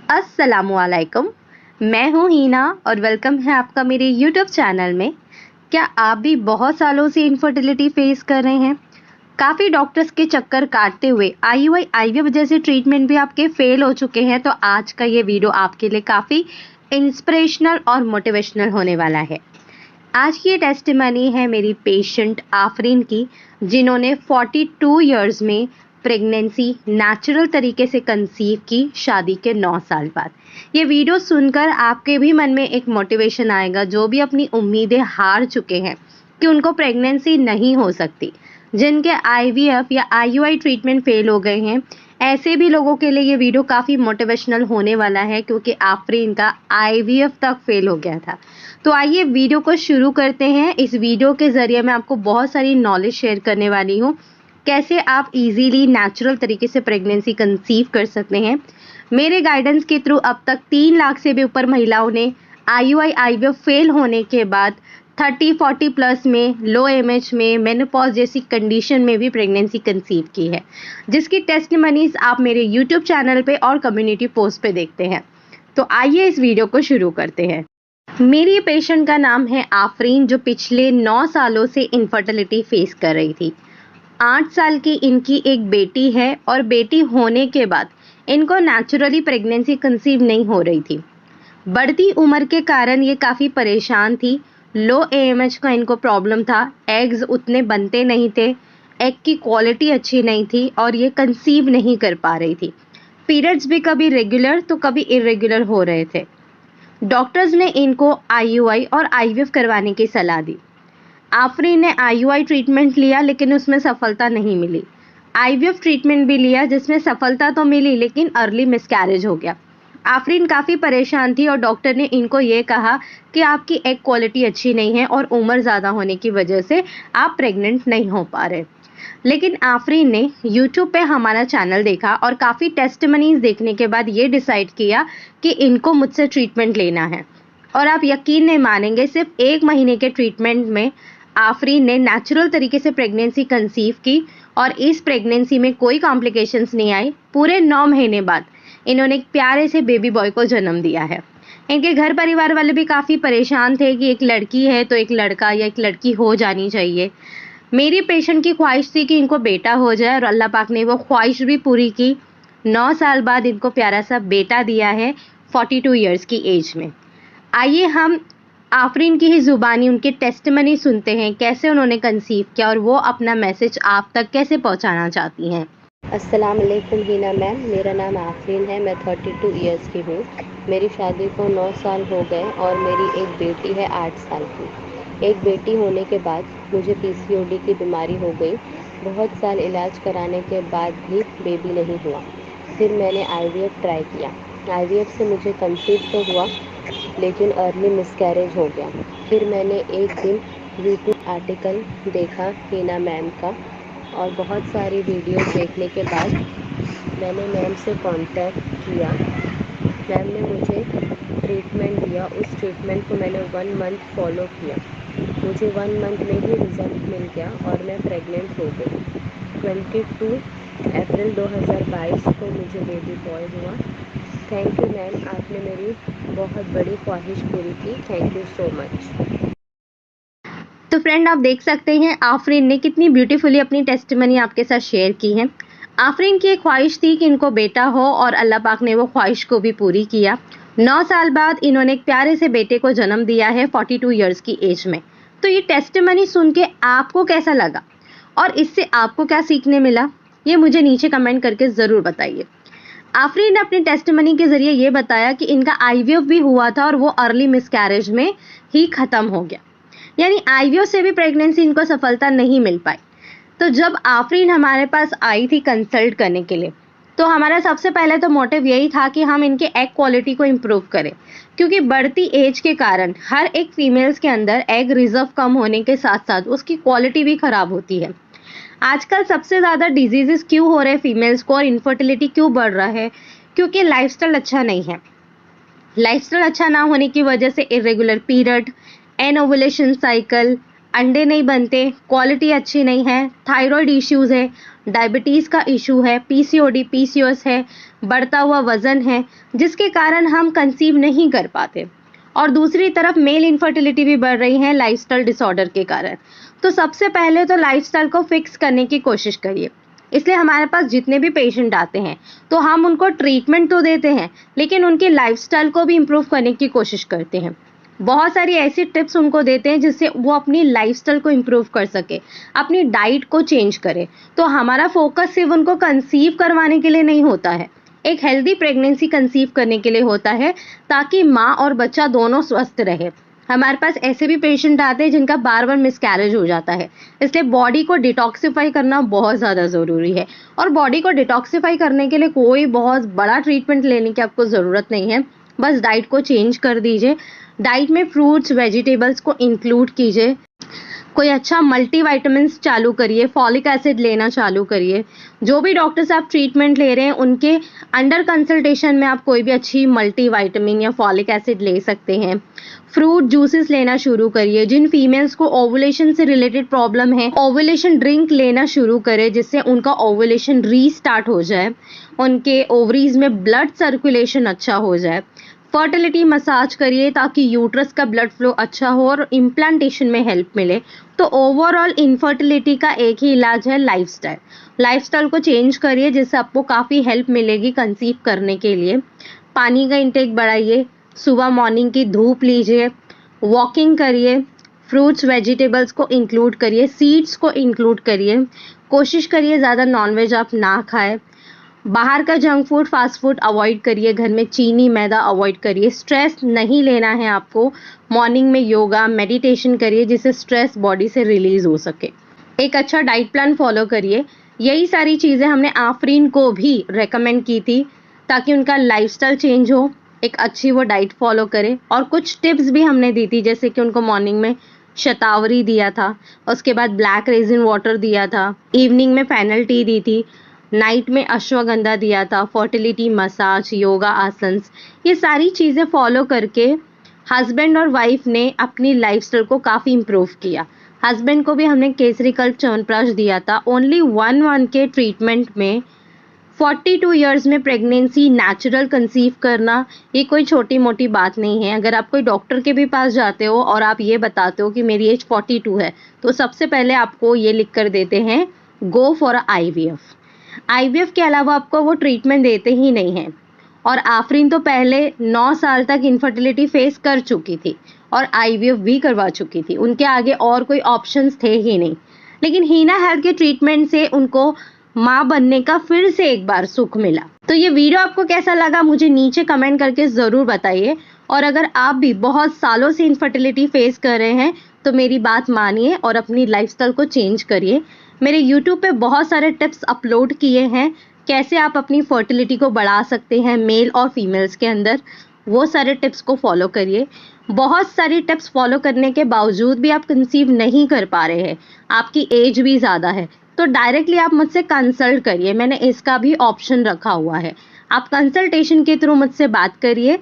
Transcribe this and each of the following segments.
अस्सलामुअलैकुम। मैं हूँ हीना और वेलकम है आपका मेरे यूट्यूब चैनल में। क्या आप भी बहुत सालों से इनफर्टिलिटी फेस कर रहे हैं? काफ़ी डॉक्टर्स के चक्कर काटते हुए आईयूआई आईवीएफ जैसे ट्रीटमेंट भी आपके फेल हो चुके हैं, तो आज का ये वीडियो आपके लिए काफ़ी इंस्पिरेशनल और मोटिवेशनल होने वाला है। आज की ये टेस्टिमनी है मेरी पेशेंट आफरीन की, जिन्होंने 42 इयर्स में प्रेगनेंसी नेचुरल तरीके से कंसीव की शादी के 9 साल बाद। ये वीडियो सुनकर आपके भी मन में एक मोटिवेशन आएगा, जो भी अपनी उम्मीदें हार चुके हैं कि उनको प्रेगनेंसी नहीं हो सकती, जिनके आईवीएफ या आईयूआई ट्रीटमेंट फेल हो गए हैं। ऐसे भी लोगों के लिए ये वीडियो काफ़ी मोटिवेशनल होने वाला है, क्योंकि आफरीन का आईवीएफ तक फेल हो गया था। तो आइए वीडियो को शुरू करते हैं। इस वीडियो के ज़रिए मैं आपको बहुत सारी नॉलेज शेयर करने वाली हूँ, कैसे आप इजीली नेचुरल तरीके से प्रेगनेंसी कंसीव कर सकते हैं। मेरे गाइडेंस के थ्रू अब तक 3 लाख से भी ऊपर महिलाओं ने आईयूआई आईवीएफ फेल होने के बाद 30-40 प्लस में, लो एमएच में, मेनोपॉज जैसी कंडीशन में भी प्रेगनेंसी कंसीव की है, जिसकी टेस्टिमनीज आप मेरे यूट्यूब चैनल पे और कम्युनिटी पोस्ट पे देखते हैं। तो आइए इस वीडियो को शुरू करते हैं। मेरी पेशेंट का नाम है आफरीन, जो पिछले 9 सालों से इनफर्टिलिटी फेस कर रही थी। 8 साल की इनकी एक बेटी है और बेटी होने के बाद इनको नेचुरली प्रेगनेंसी कंसीव नहीं हो रही थी। बढ़ती उम्र के कारण ये काफ़ी परेशान थी। लो एएमएच का इनको प्रॉब्लम था, एग्स उतने बनते नहीं थे, एग की क्वालिटी अच्छी नहीं थी और ये कंसीव नहीं कर पा रही थी। पीरियड्स भी कभी रेगुलर तो कभी इरेगुलर हो रहे थे। डॉक्टर्स ने इनको आईयूआई और आईवीएफ करवाने की सलाह दी। आफरीन ने आईयूआई ट्रीटमेंट लिया, लेकिन उसमें सफलता नहीं मिली। आईवीएफ ट्रीटमेंट भी लिया, जिसमें सफलता तो मिली, लेकिन अर्ली मिसकैरेज हो गया। आफरीन काफ़ी परेशान थी और डॉक्टर ने इनको ये कहा कि आपकी एग क्वालिटी अच्छी नहीं है और उम्र ज़्यादा होने की वजह से आप प्रेग्नेंट नहीं हो पा रहे। लेकिन आफरीन ने यूट्यूब पे हमारा चैनल देखा और काफ़ी टेस्टिमनीज देखने के बाद ये डिसाइड किया कि इनको मुझसे ट्रीटमेंट लेना है। और आप यकीन नहीं मानेंगे, सिर्फ 1 महीने के ट्रीटमेंट में आफरीन ने नेचुरल तरीके से प्रेगनेंसी कंसीव की और इस प्रेगनेंसी में कोई कॉम्प्लिकेशंस नहीं आई। पूरे 9 महीने बाद इन्होंने एक प्यारे से बेबी बॉय को जन्म दिया है। इनके घर परिवार वाले भी काफ़ी परेशान थे कि एक लड़की है तो एक लड़का या एक लड़की हो जानी चाहिए। मेरी पेशेंट की ख्वाहिश थी कि इनको बेटा हो जाए और अल्लाह पाक ने वो ख्वाहिश भी पूरी की। 9 साल बाद इनको प्यारा सा बेटा दिया है 42 इयर्स की एज में। आइए हम आफरीन की ही ज़ुबानी उनकी टेस्टिमनी सुनते हैं, कैसे उन्होंने कंसीव किया और वो अपना मैसेज आप तक कैसे पहुंचाना चाहती हैं। अस्सलाम वालेकुम हीना मैम, मेरा नाम आफरीन है। मैं 32 इयर्स की हूँ। मेरी शादी को 9 साल हो गए और मेरी एक बेटी है 8 साल की। एक बेटी होने के बाद मुझे पीसीओडी की बीमारी हो गई। बहुत साल इलाज कराने के बाद भी बेबी नहीं हुआ। फिर मैंने आईवीएफ ट्राई किया। आईवीएफ से मुझे कंसीव तो हुआ, लेकिन अर्ली मिसकैरेज हो गया। फिर मैंने एक दिन यूट्यूब आर्टिकल देखा हीना मैम का, और बहुत सारी वीडियोस देखने के बाद मैंने मैम से कांटेक्ट किया। मैम ने मुझे ट्रीटमेंट दिया। उस ट्रीटमेंट को मैंने 1 मंथ फॉलो किया। मुझे 1 मंथ में ही रिज़ल्ट मिल गया और मैं प्रेग्नेंट हो गई। 22 अप्रैल 2022 को मुझे बेबी बॉय हुआ। थैंक यू मैम, आपने मेरी बहुत बड़ी ख्वाहिश पूरी की। Thank you so much. तो फ्रेंड, आप देख सकते हैं आफरीन ने कितनी ब्यूटीफुली अपनी टेस्टिमनी आपके साथ शेयर की है। आफरीन की एक ख्वाहिश थी कि इनको बेटा हो और अल्लाह पाक ने वो ख्वाहिश को भी पूरी किया। 9 साल बाद इन्होंने एक प्यारे से बेटे को जन्म दिया है 42 इयर्स की एज में। तो ये टेस्टिमनी सुन के आपको कैसा लगा और इससे आपको क्या सीखने मिला, ये मुझे नीचे कमेंट करके ज़रूर बताइए। आफरीन ने अपनी टेस्टिमनी के ज़रिए ये बताया कि इनका आईवीएफ भी हुआ था और वो अर्ली मिसकैरेज में ही ख़त्म हो गया, यानी आईवीएफ से भी प्रेगनेंसी इनको सफलता नहीं मिल पाई। तो जब आफरीन हमारे पास आई थी कंसल्ट करने के लिए, तो हमारा सबसे पहले तो मोटिव यही था कि हम इनके एग क्वालिटी को इम्प्रूव करें, क्योंकि बढ़ती एज के कारण हर एक फीमेल्स के अंदर एग रिजर्व कम होने के साथ साथ उसकी क्वालिटी भी ख़राब होती है। आजकल सबसे ज़्यादा डिजीजेस क्यों हो रहे हैं फीमेल्स को और इनफर्टिलिटी क्यों बढ़ रहा है? क्योंकि लाइफस्टाइल अच्छा नहीं है। लाइफस्टाइल अच्छा ना होने की वजह से इरेगुलर पीरियड, एनोवुलेशन साइकिल, अंडे नहीं बनते, क्वालिटी अच्छी नहीं है, थायराइड इश्यूज है, डायबिटीज़ का इशू है, पीसीओडी पीसीओएस है, बढ़ता हुआ वजन है, जिसके कारण हम कंसीव नहीं कर पाते। और दूसरी तरफ मेल इनफर्टिलिटी भी बढ़ रही है लाइफस्टाइल डिसऑर्डर के कारण। तो सबसे पहले तो लाइफस्टाइल को फिक्स करने की कोशिश करिए। इसलिए हमारे पास जितने भी पेशेंट आते हैं तो हम उनको ट्रीटमेंट तो देते हैं, लेकिन उनकी लाइफस्टाइल को भी इम्प्रूव करने की कोशिश करते हैं। बहुत सारी ऐसी टिप्स उनको देते हैं जिससे वो अपनी लाइफस्टाइल को इम्प्रूव कर सके, अपनी डाइट को चेंज करे। तो हमारा फोकस सिर्फ उनको कंसीव करवाने के लिए नहीं होता है, एक हेल्दी प्रेगनेंसी कंसीव करने के लिए होता है, ताकि माँ और बच्चा दोनों स्वस्थ रहे। हमारे पास ऐसे भी पेशेंट आते हैं जिनका बार बार मिसकैरेज हो जाता है, इसलिए बॉडी को डिटॉक्सिफाई करना बहुत ज़्यादा ज़रूरी है। और बॉडी को डिटॉक्सिफाई करने के लिए कोई बहुत बड़ा ट्रीटमेंट लेने की आपको ज़रूरत नहीं है, बस डाइट को चेंज कर दीजिए। डाइट में फ्रूट्स वेजिटेबल्स को इंक्लूड कीजिए, कोई अच्छा मल्टीविटामिन्स चालू करिए, फॉलिक एसिड लेना चालू करिए। जो भी डॉक्टर से आप ट्रीटमेंट ले रहे हैं उनके अंडर कंसल्टेशन में आप कोई भी अच्छी मल्टीविटामिन या फॉलिक एसिड ले सकते हैं। फ्रूट जूसेस लेना शुरू करिए। जिन फीमेल्स को ओवुलेशन से रिलेटेड प्रॉब्लम है, ओवुलेशन ड्रिंक लेना शुरू करें जिससे उनका ओवुलेशन रीस्टार्ट हो जाए, उनके ओवरीज में ब्लड सर्कुलेशन अच्छा हो जाए। फर्टिलिटी मसाज करिए ताकि यूट्रस का ब्लड फ्लो अच्छा हो और इम्प्लांटेशन में हेल्प मिले। तो ओवरऑल इनफर्टिलिटी का एक ही इलाज है लाइफस्टाइल। लाइफस्टाइल को चेंज करिए जिससे आपको काफ़ी हेल्प मिलेगी कंसीव करने के लिए। पानी का इंटेक बढ़ाइए, सुबह मॉर्निंग की धूप लीजिए, वॉकिंग करिए, फ्रूट्स वेजिटेबल्स को इंक्लूड करिए, सीड्स को इंक्लूड करिए। कोशिश करिए ज़्यादा नॉनवेज आप ना खाएं। बाहर का junk food fast food avoid करिए, घर में चीनी मैदा अवॉइड करिए। स्ट्रेस नहीं लेना है आपको। मॉर्निंग में योगा मेडिटेशन करिए जिससे स्ट्रेस बॉडी से रिलीज हो सके। एक अच्छा डाइट प्लान फॉलो करिए। यही सारी चीज़ें हमने आफरीन को भी रेकमेंड की थी ताकि उनका लाइफस्टाइल चेंज हो, एक अच्छी वो डाइट फॉलो करें। और कुछ टिप्स भी हमने दी थी, जैसे कि उनको मॉर्निंग में शतावरी दिया था, उसके बाद ब्लैक रेजिन वाटर दिया था, इवनिंग में फेनल टी दी थी, नाइट में अश्वगंधा दिया था, फर्टिलिटी मसाज, योगा आसन्स। ये सारी चीज़ें फॉलो करके हस्बैंड और वाइफ ने अपनी लाइफस्टाइल को काफ़ी इम्प्रूव किया। हस्बैंड को भी हमने केसरी कल्प च्यवनप्राश दिया था। ओनली 1 मंथ के ट्रीटमेंट में 42 इयर्स में प्रेगनेंसी नेचुरल कंसीव करना ये कोई छोटी मोटी बात नहीं है। अगर आप कोई डॉक्टर के भी पास जाते हो और आप ये बताते हो कि मेरी एज 42 है, तो सबसे पहले आपको ये लिख कर देते हैं गो फॉर IVF। IVF के अलावा आपको वो ट्रीटमेंट देते ही नहीं हैं। और आफरीन तो पहले 9 साल तक इनफर्टिलिटी फेस कर चुकी थी और IVF भी करवा चुकी थी, उनके आगे और कोई ऑप्शंस थे ही नहीं। लेकिन हीना हेल्थ के ट्रीटमेंट से उनको माँ बनने का फिर से एक बार सुख मिला। तो ये वीडियो आपको कैसा लगा मुझे नीचे कमेंट करके ज़रूर बताइए। और अगर आप भी बहुत सालों से इनफर्टिलिटी फेस कर रहे हैं तो मेरी बात मानिए और अपनी लाइफस्टाइल को चेंज करिए। मेरे YouTube पे बहुत सारे टिप्स अपलोड किए हैं, कैसे आप अपनी फर्टिलिटी को बढ़ा सकते हैं मेल और फीमेल्स के अंदर। वो सारे टिप्स को फॉलो करिए। बहुत सारी टिप्स फॉलो करने के बावजूद भी आप कंसीव नहीं कर पा रहे हैं, आपकी एज भी ज़्यादा है, तो डायरेक्टली आप मुझसे कंसल्ट करिए। मैंने इसका भी ऑप्शन रखा हुआ है। आप कंसल्टेशन के थ्रू मुझसे बात करिए।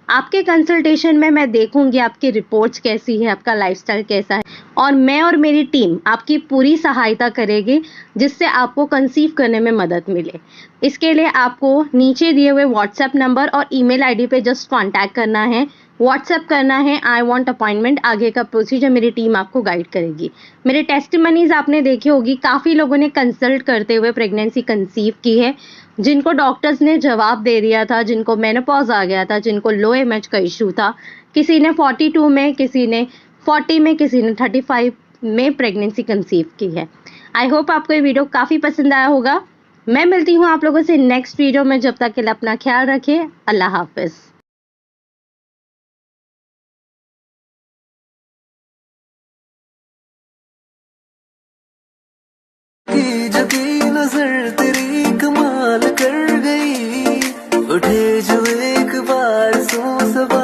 आपके कंसल्टेशन में मैं देखूंगी आपकी रिपोर्ट्स कैसी है, आपका लाइफस्टाइल कैसा है, और मैं और मेरी टीम आपकी पूरी सहायता करेगी जिससे आपको कंसीव करने में मदद मिले। इसके लिए आपको नीचे दिए हुए व्हाट्सएप नंबर और ईमेल आईडी पे जस्ट कांटेक्ट करना है, व्हाट्सएप करना है आई वांट अपॉइंटमेंट। आगे का प्रोसीजर मेरी टीम आपको गाइड करेगी। मेरे टेस्टिमनीज आपने देखी होगी, काफ़ी लोगों ने कंसल्ट करते हुए प्रेगनेंसी कंसीव की है, जिनको डॉक्टर्स ने जवाब दे दिया था, जिनको मेनोपॉज आ गया था, जिनको लो एमएच का इशू था। किसी ने 42 में, किसी ने 40 में, किसी ने 35 में प्रेगनेंसी कंसीव की है। आई होप आपको ये वीडियो काफ़ी पसंद आया होगा। मैं मिलती हूँ आप लोगों से नेक्स्ट वीडियो में। जब तक के लिए अपना ख्याल रखिए। अल्लाह हाफिज़। की नजर तेरी कमाल कर गई, उठे जो एक बार सो सवार